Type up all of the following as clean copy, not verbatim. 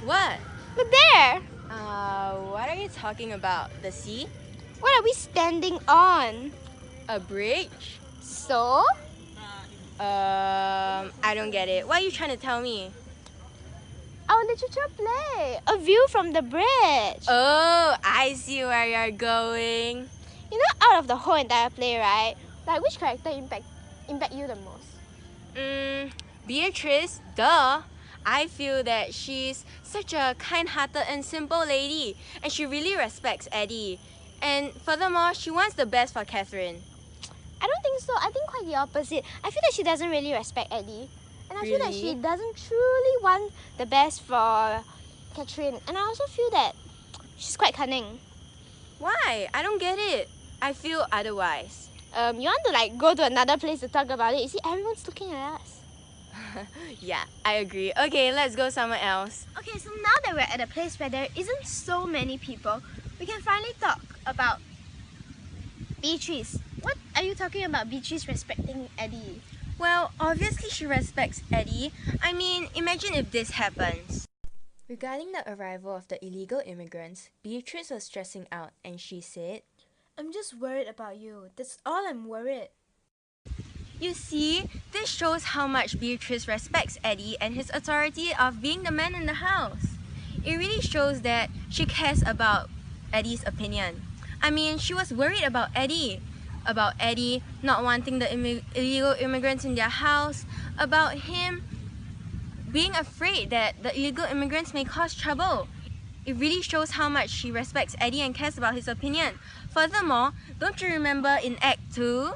What? Look there! What are you talking about? The sea? What are we standing on? A bridge? So? I don't get it. What are you trying to tell me? Our literature play. A view from the bridge. Oh, I see where you're going. You know, out of the whole entire play, right? Like, which character impact you the most? Beatrice, duh. I feel that she's such a kind-hearted and simple lady, and she really respects Eddie. And furthermore, she wants the best for Catherine. I don't think so. I think quite the opposite. I feel that she doesn't really respect Eddie. And I feel that she doesn't truly want the best for Catherine. And I also feel that she's quite cunning. Why? I don't get it. I feel otherwise. You want to like go to another place to talk about it? You see, everyone's looking at us. Yeah, I agree. Okay, let's go somewhere else. Okay, so now that we're at a place where there isn't so many people, we can finally talk about Beatrice. What are you talking about Beatrice respecting Eddie? Well, obviously she respects Eddie. I mean, imagine if this happens. Regarding the arrival of the illegal immigrants, Beatrice was stressing out and she said, I'm just worried about you. That's all I'm worried. You see, this shows how much Beatrice respects Eddie and his authority of being the man in the house. It really shows that she cares about Eddie's opinion. I mean, she was worried about Eddie not wanting the illegal immigrants in their house, about him being afraid that the illegal immigrants may cause trouble. It really shows how much she respects Eddie and cares about his opinion. Furthermore, don't you remember in Act 2?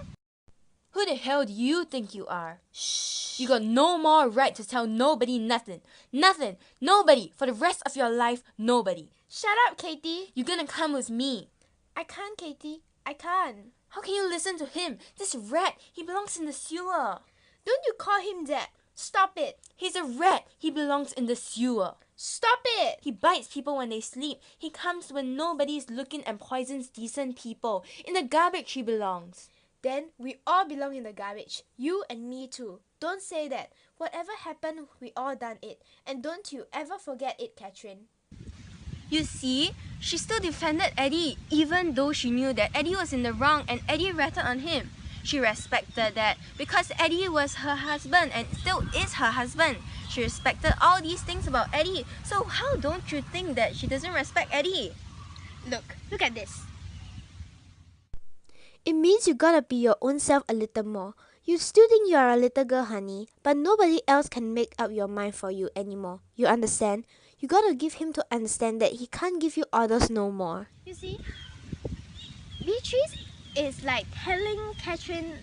Who the hell do you think you are? Shh! You got no more right to tell nobody nothing. Nothing! Nobody! For the rest of your life, nobody. Shut up, Katie. You're gonna come with me. I can't, Katie. I can't. How can you listen to him? This rat, he belongs in the sewer. Don't you call him that. Stop it. He's a rat. He belongs in the sewer. Stop it. He bites people when they sleep. He comes when nobody's looking and poisons decent people. In the garbage he belongs. Then we all belong in the garbage. You and me too. Don't say that. Whatever happened, we all done it. And don't you ever forget it, Catherine. You see, she still defended Eddie even though she knew that Eddie was in the wrong and Eddie ratted on him. She respected that because Eddie was her husband and still is her husband. She respected all these things about Eddie. So how don't you think that she doesn't respect Eddie? Look at this. It means you gotta be your own self a little more. You still think you are a little girl, honey, but nobody else can make up your mind for you anymore. You understand? You gotta give him to understand that he can't give you orders no more. You see, Beatrice is like telling Catherine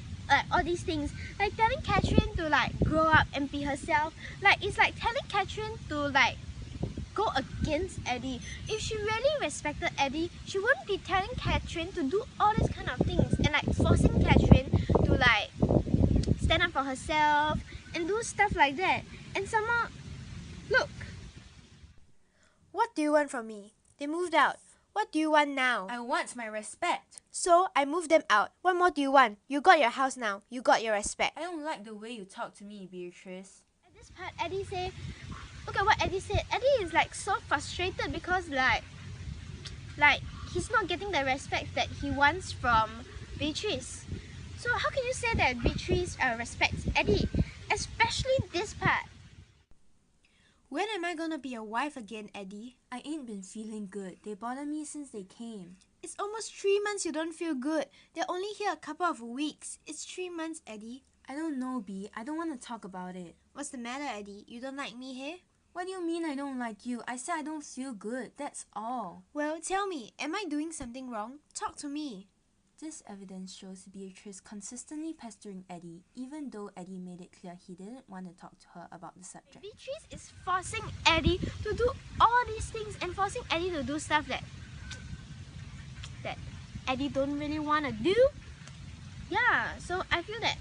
all these things, like telling Catherine to like grow up and be herself. Like it's like telling Catherine to like go against Eddie. If she really respected Eddie, she wouldn't be telling Catherine to do all these kind of things and like forcing Catherine to like stand up for herself and do stuff like that. And somehow, look. What do you want from me? They moved out. What do you want now? I want my respect. So I moved them out. What more do you want? You got your house now. You got your respect. I don't like the way you talk to me, Beatrice. At this part, Eddie said, look at what Eddie said. Eddie is like so frustrated because like he's not getting the respect that he wants from Beatrice. So how can you say that Beatrice respects Eddie? Especially this part. When am I gonna be your wife again, Eddie? I ain't been feeling good. They bother me since they came. It's almost 3 months you don't feel good. They're only here a couple of weeks. It's 3 months, Eddie. I don't know, B. I don't want to talk about it. What's the matter, Eddie? You don't like me here? What do you mean I don't like you? I said I don't feel good. That's all. Well, tell me, am I doing something wrong? Talk to me. This evidence shows Beatrice consistently pestering Eddie, even though Eddie made it clear he didn't want to talk to her about the subject. Beatrice is forcing Eddie to do all these things and forcing Eddie to do stuff that Eddie don't really want to do. Yeah, so I feel that,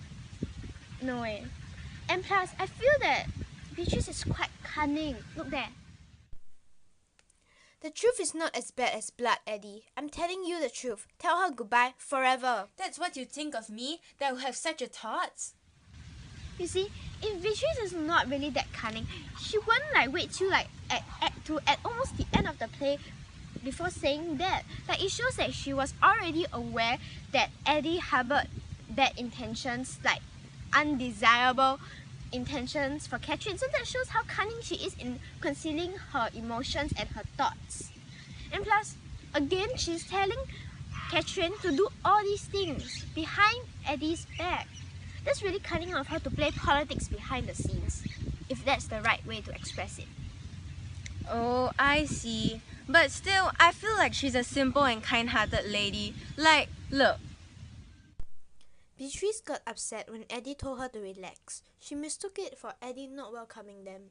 no way. And plus, I feel that Beatrice is quite cunning. Look there. The truth is not as bad as blood, Eddie. I'm telling you the truth. Tell her goodbye forever. That's what you think of me? That I have such a thought? You see, if Beatrice is not really that cunning, she wouldn't like wait till like at Act to at almost the end of the play before saying that. Like, it shows that she was already aware that Eddie harbored bad intentions, like undesirable intentions for Catherine. So that shows how cunning she is in concealing her emotions and her thoughts. And plus, again, she's telling Catherine to do all these things behind Eddie's back. That's really cunning of her to play politics behind the scenes, if that's the right way to express it. Oh, I see. But still, I feel like she's a simple and kind-hearted lady. Like, look. Beatrice got upset when Eddie told her to relax. She mistook it for Eddie not welcoming them.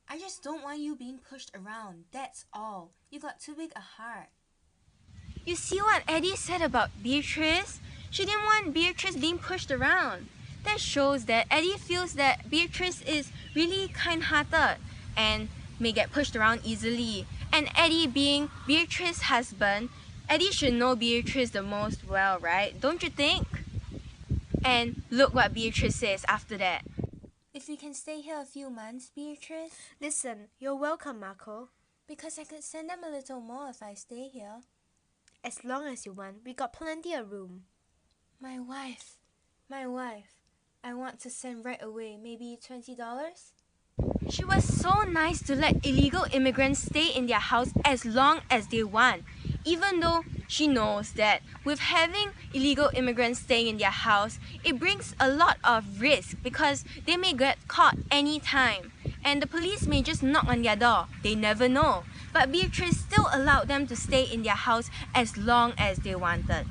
I just don't want you being pushed around, that's all. You got too big a heart. You see what Eddie said about Beatrice? She didn't want Beatrice being pushed around. That shows that Eddie feels that Beatrice is really kind-hearted and may get pushed around easily. And Eddie being Beatrice's husband, Eddie should know Beatrice the most well, right? Don't you think? And look what Beatrice says after that. If we can stay here a few months, Beatrice? Listen, you're welcome, Marco. Because I could send them a little more if I stay here. As long as you want, we got plenty of room. My wife. I want to send right away, maybe $20? She was so nice to let illegal immigrants stay in their house as long as they want, even though she knows that with having illegal immigrants staying in their house, it brings a lot of risk because they may get caught anytime and the police may just knock on their door. They never know. But Beatrice still allowed them to stay in their house as long as they wanted.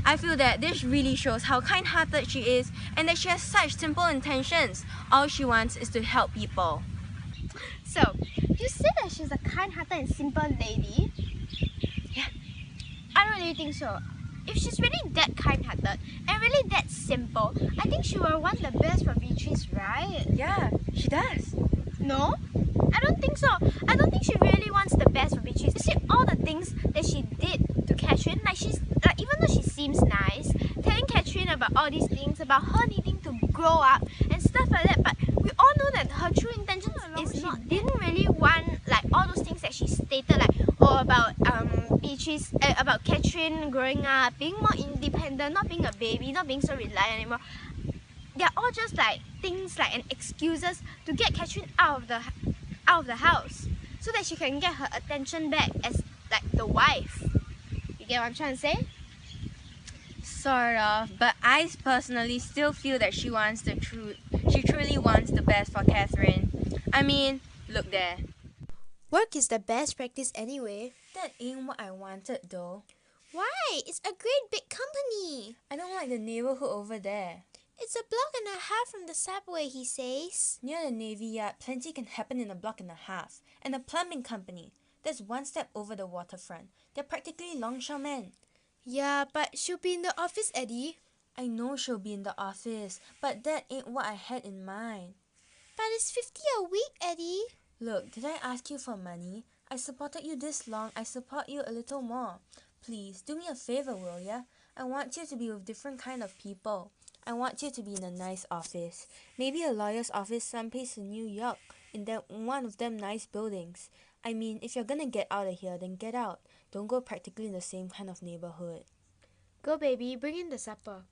I feel that this really shows how kind-hearted she is and that she has such simple intentions. All she wants is to help people. So, you say that she's a kind-hearted and simple lady? Yeah. I don't really think so. If she's really that kind-hearted and really that simple, I think she will want the best for Beatrice, right? Yeah, she does. No? I don't think so. I don't think she really wants the best for Beatrice. You see all the things that she did to Catherine, even though she seems nice, telling Catherine about all these things, about her needing to grow up and stuff like that, but we all know that her true intention is not, didn't really want like all those things that she stated, like about Beatrice, about Catherine growing up, being more independent, not being a baby, not being so reliant anymore. They're all just like things like and excuses to get Catherine out of the house so that she can get her attention back as like the wife. You get what I'm trying to say? Sort of, but I personally still feel that she truly wants the best for Catherine. I mean, look there. Work is the best practice anyway. That ain't what I wanted though. Why? It's a great big company. I don't like the neighborhood over there. It's a block and a half from the subway, he says. Near the Navy Yard, plenty can happen in a block and a half. And the plumbing company, that's one step over the waterfront. They're practically longshoremen. Yeah, but she'll be in the office, Eddie. I know she'll be in the office, but that ain't what I had in mind. But it's $50 a week, Eddie. Look, did I ask you for money? I supported you this long, I support you a little more. Please, do me a favor, will ya? I want you to be with different kind of people. I want you to be in a nice office. Maybe a lawyer's office someplace in New York, in one of them nice buildings. I mean, if you're gonna get out of here, then get out. Don't go practically in the same kind of neighborhood. Go, baby, bring in the supper.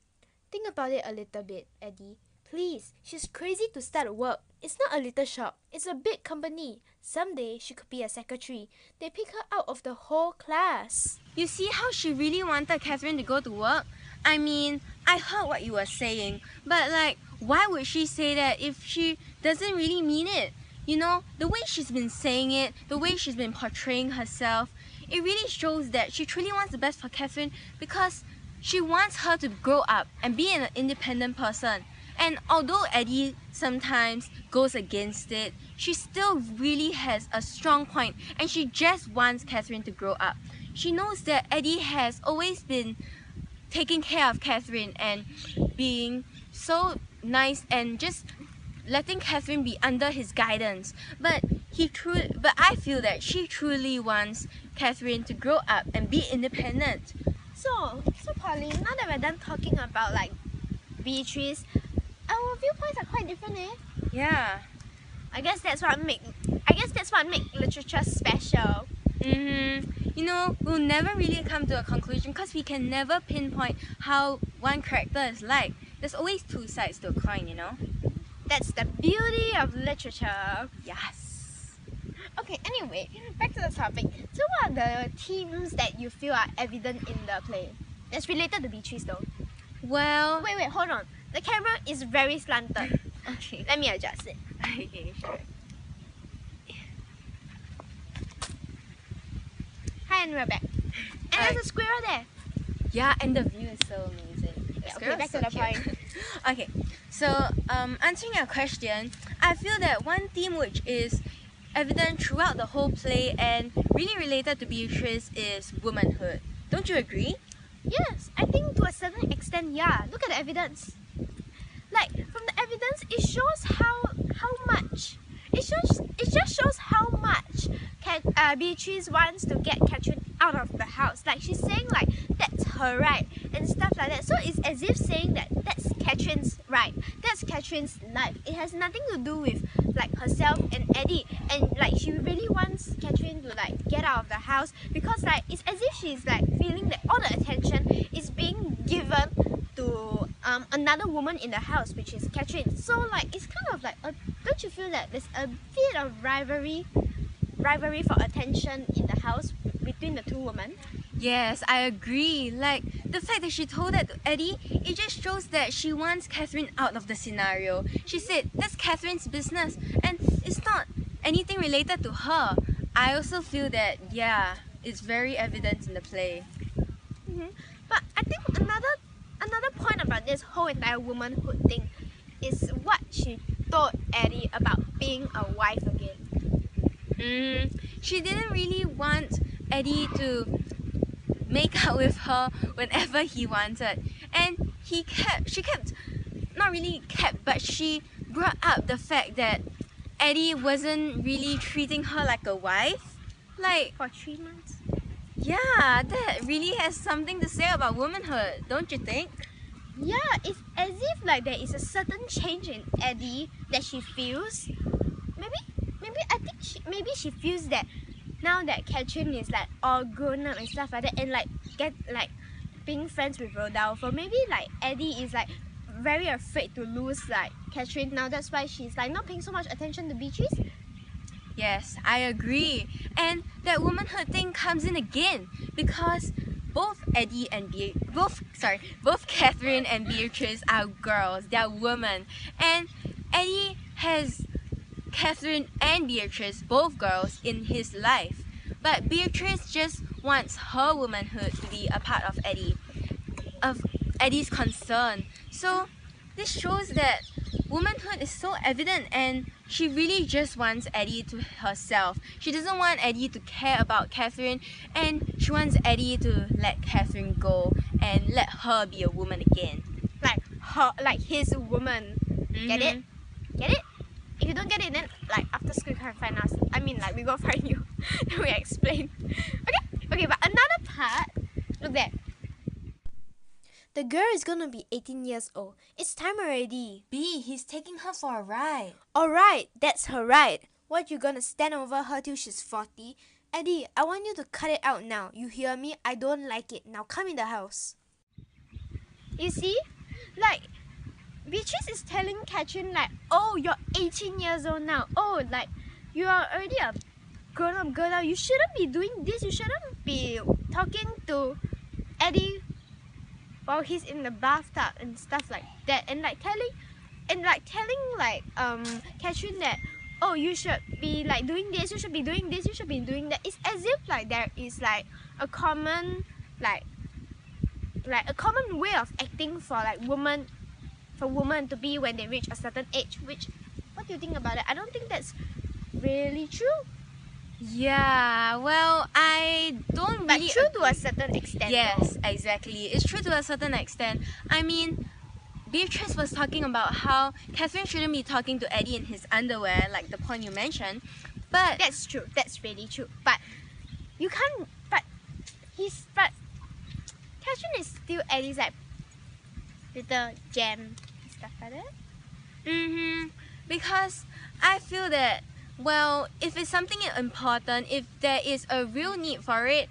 Think about it a little bit, Eddie. Please, she's crazy to start work. It's not a little shop. It's a big company. Someday, she could be a secretary. They pick her out of the whole class. You see how she really wanted Catherine to go to work? I mean, I heard what you were saying, but like, why would she say that if she doesn't really mean it? You know, the way she's been saying it, the way she's been portraying herself, it really shows that she truly wants the best for Catherine because she wants her to grow up and be an independent person. And although Eddie sometimes goes against it, she still really has a strong point and she just wants Catherine to grow up. She knows that Eddie has always been taking care of Catherine and being so nice and just letting Catherine be under his guidance. But I feel that she truly wants Catherine to grow up and be independent. So Pauline, now that we're done talking about like Beatrice, our viewpoints are quite different, eh? Yeah. I guess that's what make literature special. You know, we'll never really come to a conclusion because we can never pinpoint how one character is like. There's always two sides to a coin, you know? That's the beauty of literature. Yes. Okay, anyway, back to the topic. So what are the themes that you feel are evident in the play? That's related to Beatrice though. Well, Wait, hold on. The camera is very slanted. okay. Let me adjust it. Okay, sure. Hi, and we're back. And there's a squirrel there. Yeah, and the view is so amazing. The Okay, squirrel back is to so the point. cute. Okay, so answering your question, I feel that one theme which is evident throughout the whole play and really related to Beatrice is womanhood. Don't you agree? Yes, I think to a certain extent, yeah. Look at the evidence. Like from the evidence, it shows how much. It just shows how much Beatrice wants to get Catherine out of the house. Like she's saying like that's her right and stuff like that. So it's as if saying that that's Catherine's right. That's Catherine's life. It has nothing to do with like herself and Eddie. And like she really wants Catherine to like get out of the house because like it's as if she's like feeling that all the attention is being given to another woman in the house, which is Catherine. So like it's kind of like don't you feel that there's a bit of rivalry for attention in the house between the two women? Yes, I agree. Like the fact that she told that to Eddie, it just shows that she wants Catherine out of the scenario. She said that's Catherine's business and it's not anything related to her. I also feel that yeah, it's very evident in the play. But I think another point about this whole entire womanhood thing is what she told Eddie about being a wife again. She didn't really want Eddie to make out with her whenever he wanted, and she brought up the fact that Eddie wasn't really treating her like a wife. Like, For 3 months. yeah, that really has something to say about womanhood, don't you think? Yeah, it's as if like there is a certain change in Eddie that she feels. Maybe I think maybe she feels that now that Catherine is like all grown up and stuff like that, and like get like being friends with Rodolfo, maybe like Eddie is like very afraid to lose like Catherine now. That's why she's like not paying so much attention to Beatrice. Yes, I agree. And that womanhood thing comes in again because both Catherine and Beatrice are girls. They are women, and Eddie has Catherine and Beatrice, both girls, in his life. But Beatrice just wants her womanhood to be a part of Eddie's concern. So this shows that womanhood is so evident and she really just wants Eddie to herself. She doesn't want Eddie to care about Catherine and she wants Eddie to let Catherine go and let her be a woman again. Like his woman. Get it? Get it? If you don't get it, then like after school you can find us. I mean like we go find you. Then we explain. Okay, but another part. Look there. The girl is gonna be 18 years old. It's time already. B, he's taking her for a ride. Alright, that's her right. What, you gonna stand over her till she's 40? Eddie, I want you to cut it out now. You hear me? I don't like it. Now come in the house. You see? Like Beatrice is telling Catherine like, oh, you're 18 years old now. Oh, like you are already a grown-up girl now. You shouldn't be doing this. You shouldn't be talking to Eddie while he's in the bathtub and stuff like that. And like telling Catherine that, oh, you should be like doing this. You should be doing this. You should be doing that. It's as if like there is like a common a common way of acting for like women to be when they reach a certain age. Which, what do you think about it? I don't think that's really true. Yeah, well, I don't But really true to a certain extent. Yes, exactly. It's true to a certain extent. I mean, Beatrice was talking about how Catherine shouldn't be talking to Eddie in his underwear, like the point you mentioned. But That's true. That's really true. But you can't. But Catherine is still Eddie's like little gem and stuff like that. because I feel that, well, if it's something important, if there is a real need for it,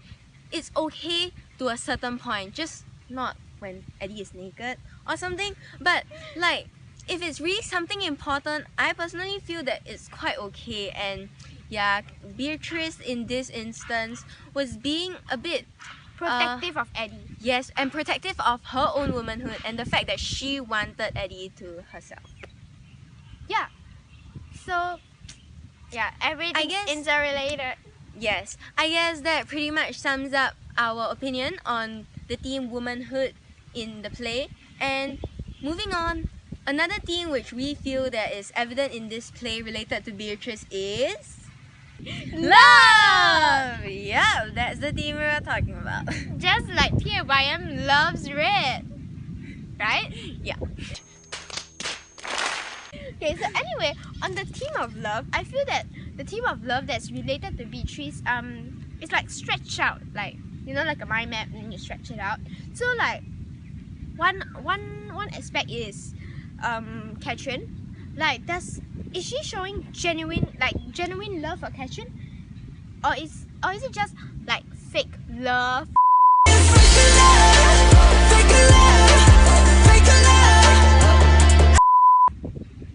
it's okay to a certain point, just not when Eddie is naked or something. But like, if it's really something important, I personally feel that it's quite okay. And yeah, Beatrice in this instance was being a bit Protective of Eddie. yes, and protective of her own womanhood and the fact that she wanted Eddie to herself. Yeah. So, yeah, everything guess- interrelated. Yes, I guess that pretty much sums up our opinion on the theme womanhood in the play. And moving on, another theme which we feel that is evident in this play related to Beatrice is love! Yeah, that's the theme we were talking about. Just like PYM loves red. Right? Yeah. Okay, so anyway, on the theme of love, I feel that the theme of love that's related to Beatrice, it's like stretched out, like, you know, like a mind map, and you stretch it out. So like, one aspect is, Catherine. Like, is she showing genuine love for Catherine, or is it just like fake love?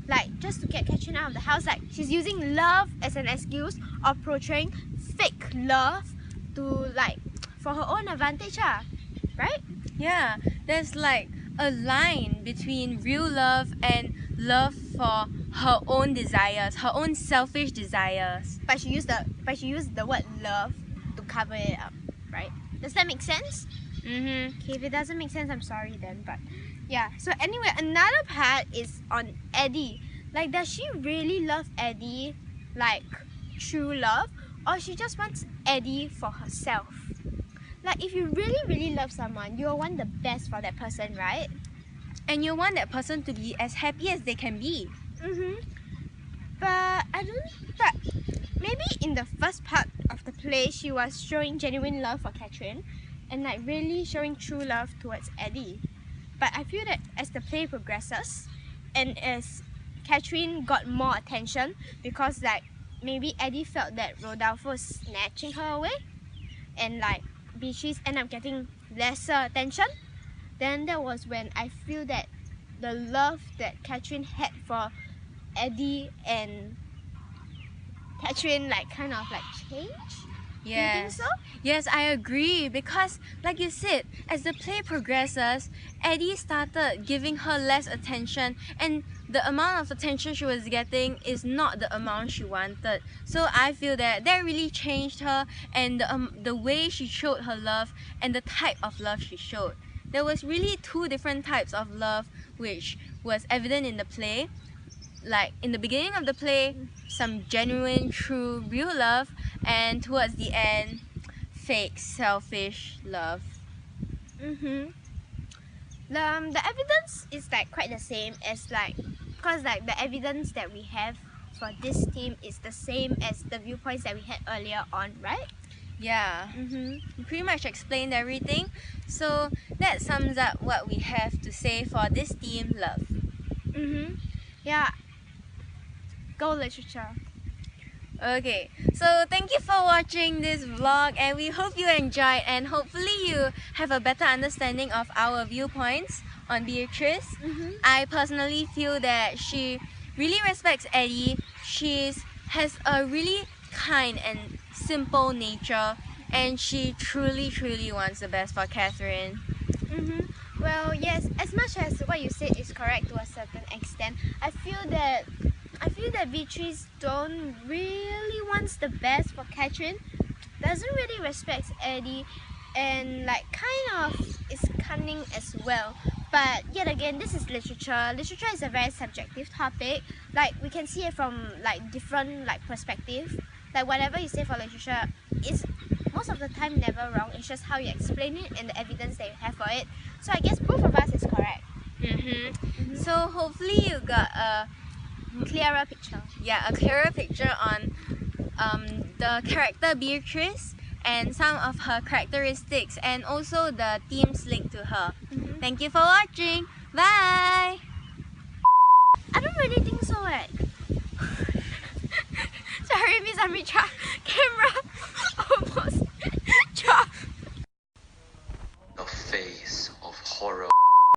Like, just to get Catherine out of the house, like she's using love as an excuse of portraying fake love to, like, for her own advantage, right? Yeah, there's like a line between real love and love for her own desires, her own selfish desires. But she used the word love to cover it up, right? Does that make sense? Mm-hmm. Okay, if it doesn't make sense, I'm sorry then. But yeah, so anyway, another part is on Eddie. Like, does she really love Eddie, like true love, or she just wants Eddie for herself? Like, if you really, really love someone, you'll want the best for that person, right? And you want that person to be as happy as they can be. But maybe in the first part of the play, she was showing genuine love for Catherine and like really showing true love towards Eddie. But I feel that as the play progresses and as Catherine got more attention, because like maybe Eddie felt that Rodolfo was snatching her away, and like Beatrice ended up getting lesser attention, then that was when I feel that the love that Catherine had for Eddie and Catherine like kind of like changed. Yes. Do you think so? Yes, I agree, because like you said, as the play progresses, Eddie started giving her less attention, and the amount of attention she was getting is not the amount she wanted. So I feel that really changed her, and the way she showed her love and the type of love she showed. There was really two different types of love which was evident in the play. Like in the beginning of the play, some genuine, true, real love, and towards the end, fake, selfish love. The evidence is like quite the same as like, because like the evidence that we have for this team is the same as the viewpoints that we had earlier on, right? Yeah, you pretty much explained everything. So that sums up what we have to say for this theme, love. Yeah. Go literature. Okay, so thank you for watching this vlog, and we hope you enjoyed, and hopefully you have a better understanding of our viewpoints on Beatrice. I personally feel that she really respects Eddie. She has a really kind and simple nature, and she truly wants the best for Catherine. Well, yes, as much as what you said is correct to a certain extent, I feel that Beatrice don't really wants the best for Catherine, doesn't really respect Eddie, and like kind of is cunning as well. But yet again, this is literature. Literature is a very subjective topic. Like, we can see it from like different like perspective. Like, whatever you say for literature is most of the time never wrong. It's just how you explain it and the evidence that you have for it. So I guess both of us is correct. So hopefully you got a Clearer picture. a clearer picture on the character Beatrice and some of her characteristics, and also the themes linked to her. Thank you for watching. Bye! I don't really think so. Amrita, camera.